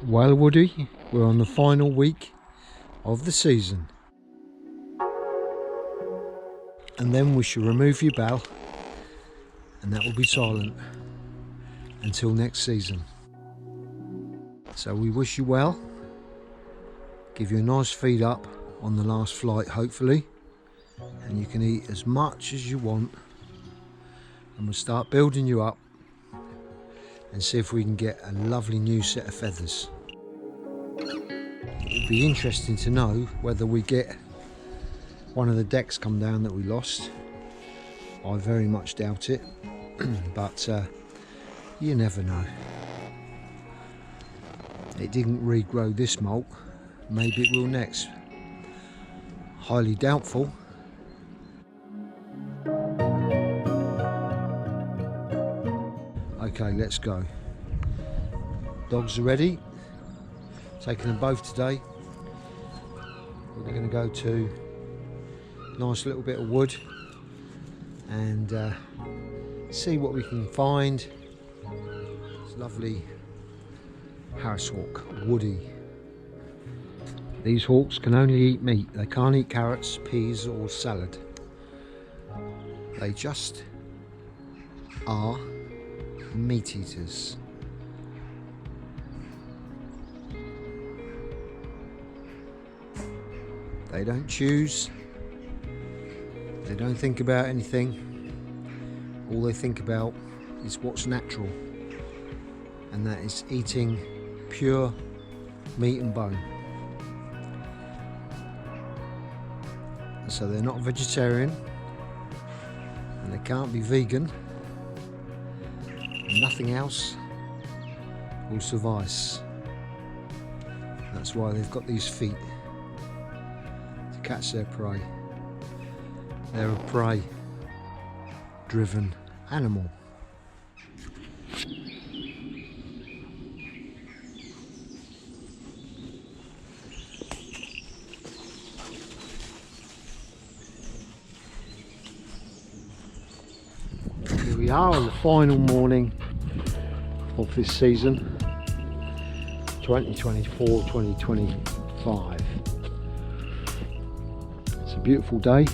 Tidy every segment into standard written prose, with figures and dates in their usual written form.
Well, Woody, we're on the final week of the season, and then we shall remove your bell, and that will be silent until next season. So we wish you well, give you a nice feed up on the last flight hopefully, and you can eat as much as you want, and we'll start building you up and see if we can get a lovely new set of feathers. It'd be interesting to know whether we get one of the decks come down that we lost. I very much doubt it, but you never know. It didn't regrow this molt, maybe it will next. Highly doubtful. Okay, let's go. Dogs are ready. Taking them both today. We're going to go to a nice little bit of wood and see what we can find. It's lovely Harris hawk, Woody. These hawks can only eat meat. They can't eat carrots, peas or salad. They just are meat eaters. They don't choose, they don't think about anything. All they think about is what's natural, and that is eating pure meat and bone. So they're not vegetarian, and they can't be vegan. Nothing else will suffice. That's why they've got these feet, to catch their prey. They're a prey driven animal. Here we are on the final morning of this season, 2024-2025. It's a beautiful day.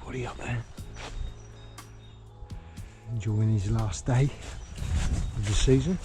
Woody up there, enjoying his last day of the season.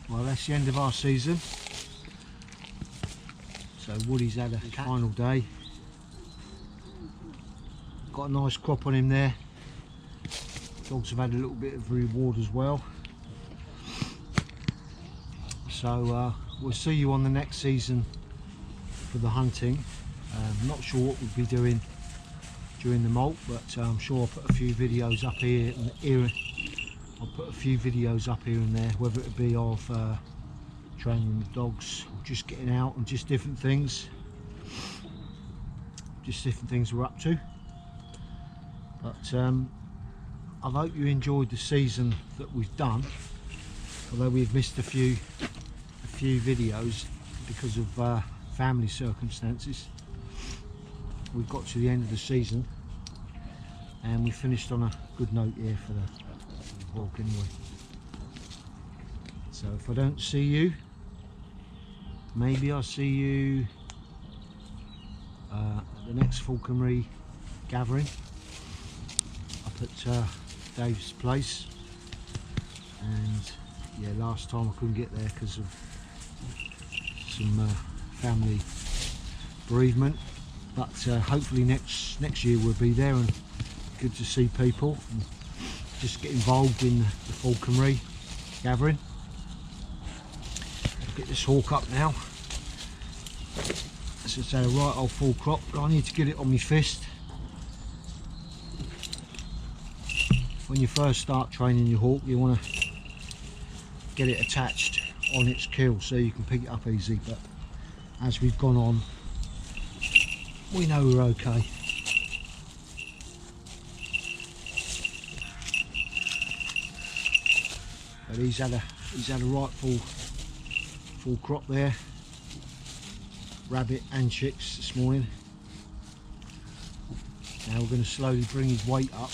Well, that's the end of our season. So Woody's had a final day. Got a nice crop on him there. Dogs have had a little bit of reward as well. So we'll see you on the next season for the hunting. Not sure what we'll be doing during the molt, but I'm sure I'll put a few videos up here and here. I'll put a few videos up here and there, whether it be of training the dogs or just getting out and just different things we're up to. But I hope you enjoyed the season that we've done, although we've missed a few videos because of family circumstances. We've got to the end of the season and we finished on a good note here for the hawk anyway. So if I don't see you, maybe I'll see you at the next Falconry gathering up at Dave's place. And yeah, last time I couldn't get there because of some family bereavement, but hopefully next year we'll be there, and good to see people and just get involved in the falconry gathering. I'll get this hawk up now. As I say, a right old full crop, but I need to get it on my fist. When you first start training your hawk, you want to get it attached on its kill so you can pick it up easy, but as we've gone on, we know we're okay. But he's had a right full crop there, rabbit and chicks this morning. Now we're going to slowly bring his weight up.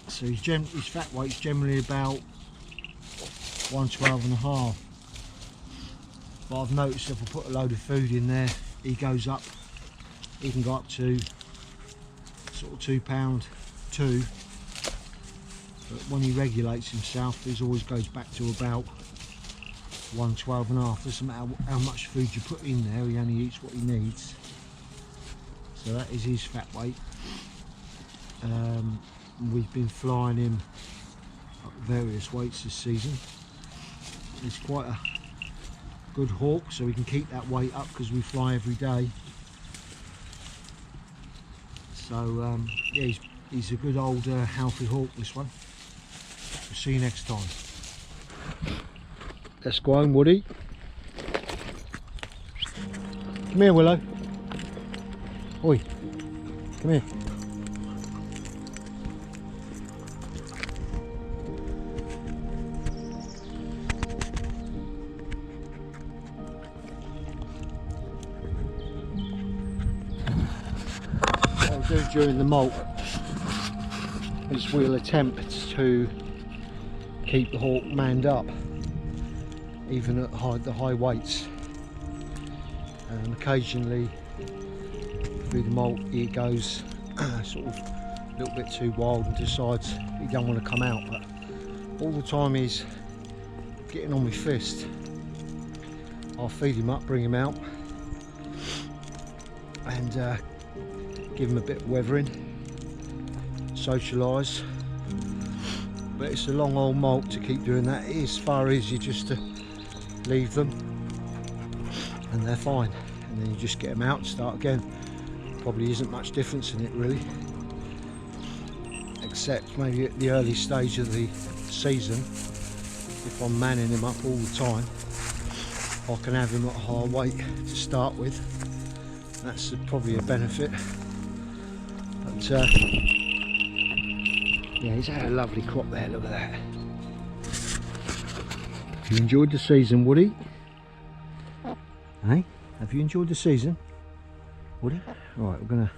So his fat weight's generally about 112.5. But I've noticed if I put a load of food in there, he goes up. He can go up to sort of £2 2. But when he regulates himself, he always goes back to about 112.5. Doesn't matter how much food you put in there, he only eats what he needs. So that is his fat weight. We've been flying him at various weights this season. He's quite a good hawk, so we can keep that weight up because we fly every day. So yeah, he's a good old healthy hawk, this one. We'll see you next time. Let's go home, Woody. Come here, Willow. Oi, come here. What I'll do during the molt is we'll attempt to keep the hawk manned up, even at the high weights. And occasionally through the molt he goes sort of a little bit too wild and decides he don't want to come out, but all the time he's getting on my fist, I'll feed him up, bring him out and give him a bit of weathering, socialise. But it's a long old molt to keep doing that. It is far easier just to leave them and they're fine, and then you just get them out and start again. Probably isn't much difference in it really, except maybe at the early stage of the season, if I'm manning him up all the time, I can have him at a higher weight to start with. That's probably a benefit. But yeah, he's had a lovely crop there, look at that. Have you enjoyed the season, Woody? Hey, have you enjoyed the season, Woody? Right, we're going to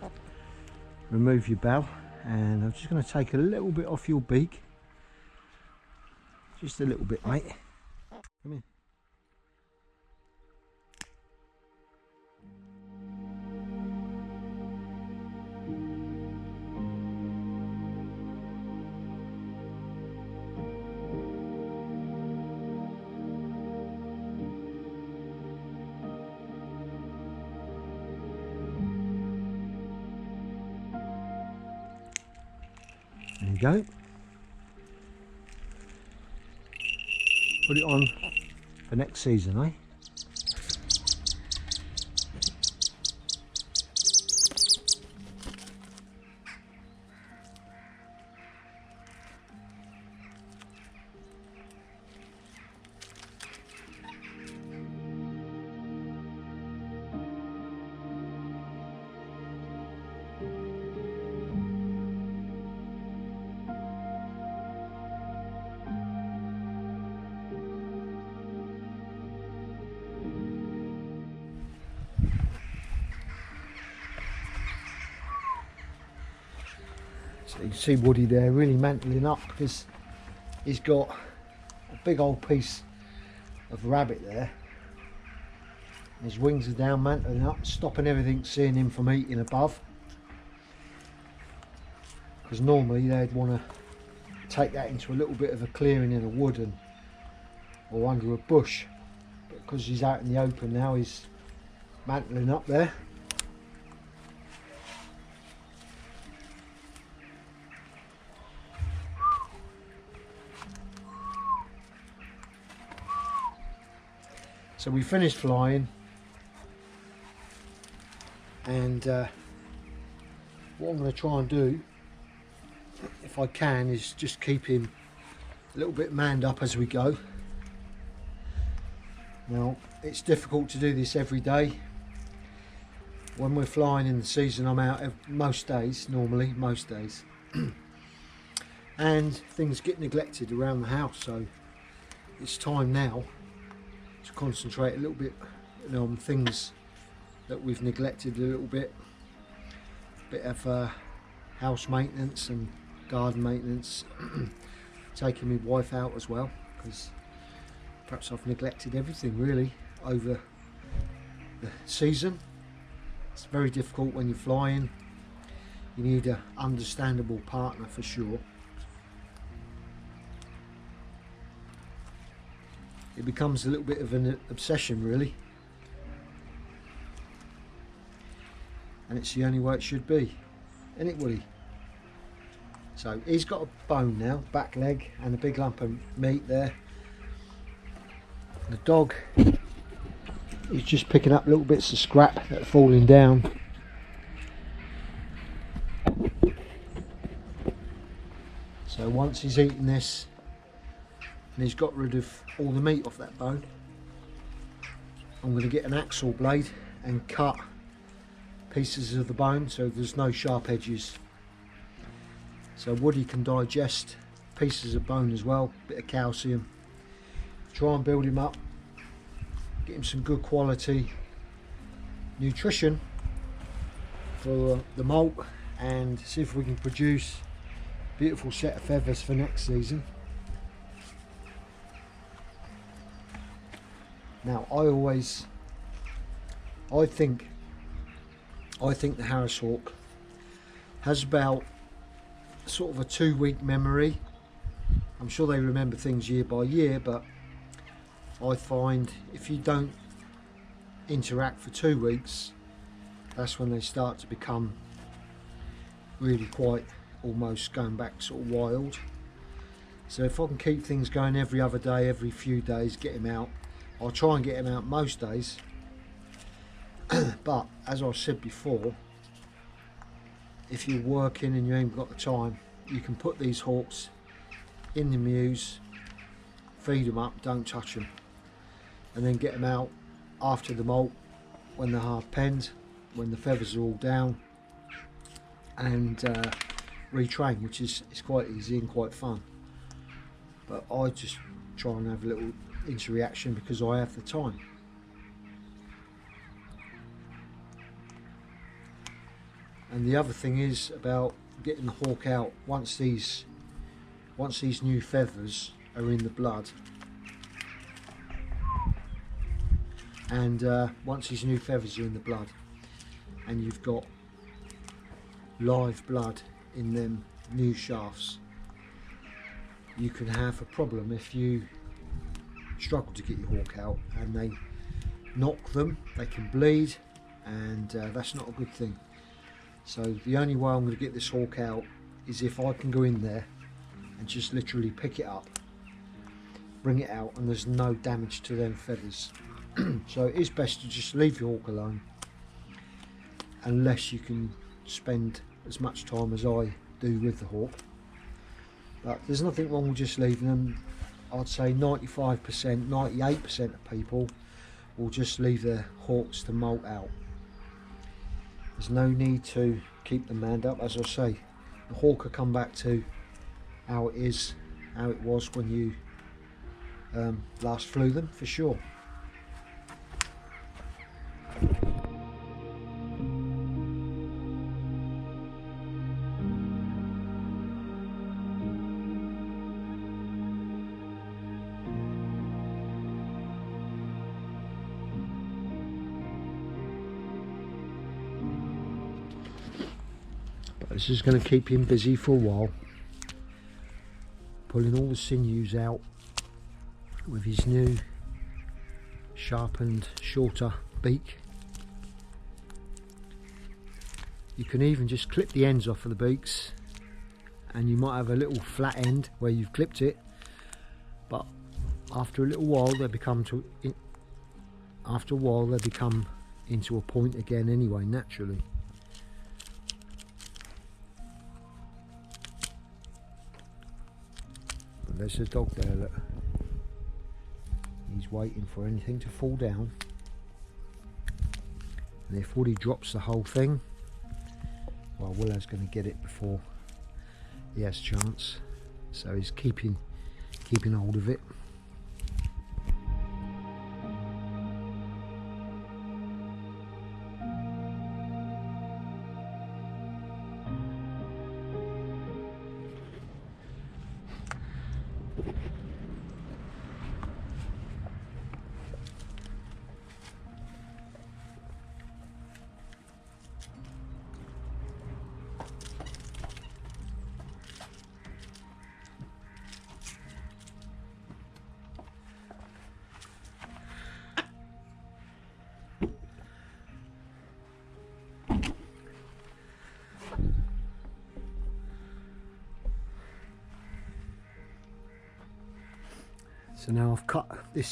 remove your bell, and I'm just going to take a little bit off your beak. Just a little bit, mate. Come here. There you go. Put it on for next season, eh? So you can see Woody there really mantling up because he's got a big old piece of rabbit there. His wings are down, mantling up, stopping everything seeing him from eating above. Because normally they'd want to take that into a little bit of a clearing in a wood or under a bush. But because he's out in the open now, he's mantling up there. So we finished flying, and what I'm going to try and do, if I can, is just keep him a little bit manned up as we go. Now, it's difficult to do this every day. When we're flying in the season, I'm out most days, normally, most days. And things get neglected around the house, so it's time now to concentrate a little bit, on things that we've neglected a little bit. Bit of house maintenance and garden maintenance. Taking my wife out as well, because perhaps I've neglected everything really over the season. It's very difficult when you're flying. You need an understandable partner for sure. It becomes a little bit of an obsession really, and it's the only way it should be, isn't it, Woody? So he's got a bone now, back leg, and a big lump of meat there. The dog is just picking up little bits of scrap that are falling down. So once he's eaten this and he's got rid of all the meat off that bone, I'm going to get an axle blade and cut pieces of the bone so there's no sharp edges, so Woody can digest pieces of bone as well, bit of calcium. Try and build him up, get him some good quality nutrition for the molt, and see if we can produce a beautiful set of feathers for next season. Now I think the Harris hawk has about sort of a 2-week memory. I'm sure they remember things year by year, but I find if you don't interact for 2 weeks, that's when they start to become really quite almost going back sort of wild. So if I can keep things going every other day, every few days, get him out. I'll try and get him out most days. But as I said before, if you're working and you ain't got the time, you can put these hawks in the mews, feed them up, don't touch them, and then get them out after the molt when they're half penned, when the feathers are all down, and retrain, which is quite easy and quite fun. But I just try and have a little interaction because I have the time. And the other thing is about getting the hawk out once these new feathers are in the blood, and once these new feathers are in the blood and you've got live blood in them new shafts, you can have a problem if you struggle to get your hawk out and they knock them. They can bleed, and that's not a good thing. So the only way I'm going to get this hawk out is if I can go in there and just literally pick it up, bring it out, and there's no damage to them feathers. So it is best to just leave your hawk alone, unless you can spend as much time as I do with the hawk. But there's nothing wrong with just leaving them. I'd say 95%, 98% of people will just leave their hawks to molt out. There's no need to keep them manned up. As I say, the hawk will come back to how it was when you last flew them, for sure. This is going to keep him busy for a while, pulling all the sinews out with his new sharpened, shorter beak. You can even just clip the ends off of the beaks, and you might have a little flat end where you've clipped it, but after a little while they become into a point again anyway, naturally. There's a dog there, look. He's waiting for anything to fall down. And if Woody drops the whole thing, well, Willow's going to get it before he has a chance. So he's keeping hold of it. So now I've cut the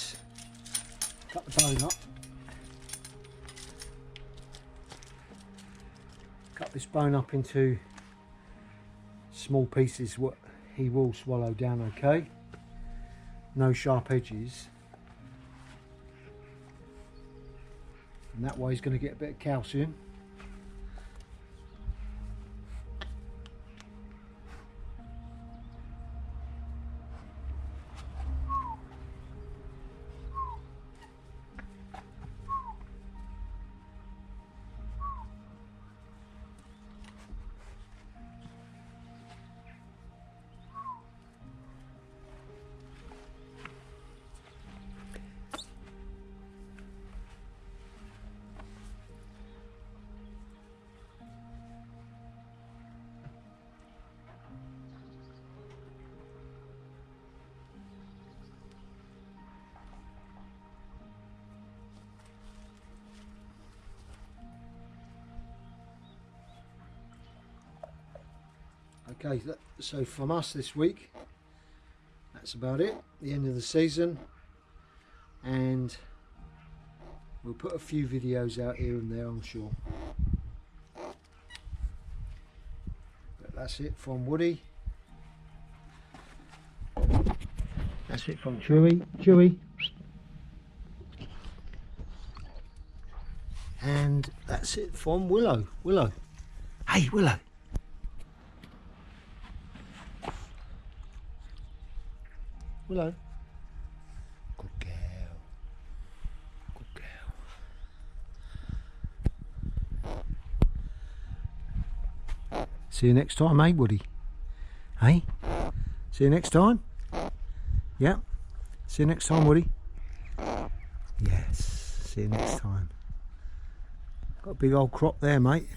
bone up. Cut this bone up into small pieces what he will swallow down okay. No sharp edges. And that way he's going to get a bit of calcium. Okay, so from us this week, that's about it, the end of the season, and we'll put a few videos out here and there, I'm sure. But that's it from Woody. That's it from Chewy. And that's it from Willow. Hey, Willow. Willow. Good girl. Good girl. See you next time, eh, Woody? Hey? See you next time? Yeah? See you next time, Woody? Yes. See you next time. Got a big old crop there, mate.